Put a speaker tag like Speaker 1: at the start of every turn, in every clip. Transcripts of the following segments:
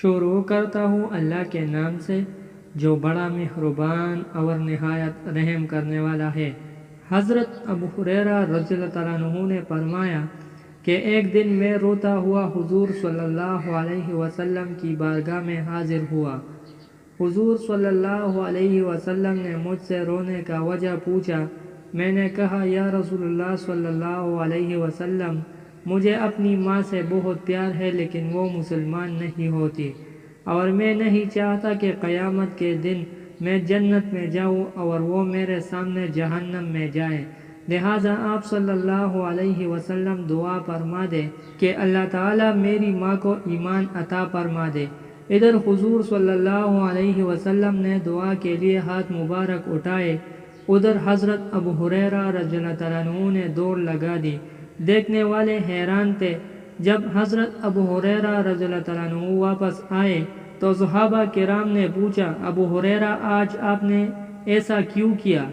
Speaker 1: شروع کرتا ہوں اللہ کے نام سے جو بڑا مہربان اور نہایت رحم کرنے والا ہے۔ حضرت ابو ہریرہ رضی اللہ تعالیٰ عنہ نے فرمایا کہ ایک دن میں روتا ہوا حضور صلی اللہ علیہ وسلم کی بارگاہ میں حاضر ہوا۔ حضور صلی اللہ علیہ وسلم نے مجھ سے رونے کا وجہ پوچھا۔ میں نے کہا یا رسول اللہ صلی اللہ علیہ وسلم، مجھے اپنی ماں سے بہت پیار ہے لیکن وہ مسلمان نہیں ہوتی، اور میں نہیں چاہتا کہ قیامت کے دن میں جنت میں جاؤں اور وہ میرے سامنے جہنم میں جائے، لہٰذا آپ صلی اللہ علیہ وسلم دعا فرما دے کہ اللہ تعالیٰ میری ماں کو ایمان عطا فرما دے۔ ادھر حضور صلی اللہ علیہ وسلم نے دعا کے لیے ہاتھ مبارک اٹھائے، ادھر حضرت ابو ہریرہ رضی اللہ تعالیٰ عنہ نے دوڑ لگا دی۔ دیکھنے والے حیران تھے۔ جب حضرت ابو ہریرہ رضی اللہ تعالیٰ عنہ واپس آئے تو صحابہ کرام نے پوچھا، ابو ہریرہ آج آپ نے ایسا کیوں کیا؟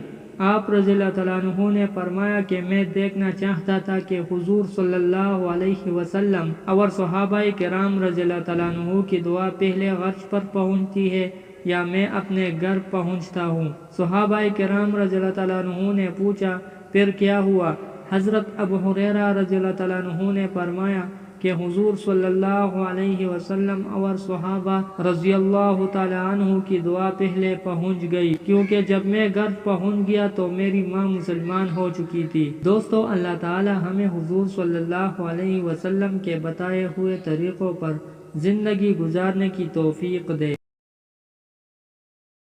Speaker 1: آپ رضی اللہ تعالیٰ عنہ نے فرمایا کہ میں دیکھنا چاہتا تھا کہ حضور صلی اللہ علیہ وسلم اور صحابہ کرام رضی اللہ تعالیٰ عنہ کی دعا پہلے عرش پر پہنچتی ہے یا میں اپنے گھر پہنچتا ہوں۔ صحابہ کرام رضی اللہ تعالیٰ عنہ نے پوچھا، پھر کیا ہوا؟ حضرت ابو ہریرہ رضی اللہ تعالیٰ عنہ نے فرمایا کہ حضور صلی اللہ علیہ وسلم اور صحابہ رضی اللہ تعالیٰ عنہ کی دعا پہلے پہنچ گئی، کیونکہ جب میں گھر پہنچ گیا تو میری ماں مسلمان ہو چکی تھی۔ دوستو، اللہ تعالیٰ ہمیں حضور صلی اللہ علیہ وسلم کے بتائے ہوئے طریقوں پر زندگی گزارنے کی توفیق دے۔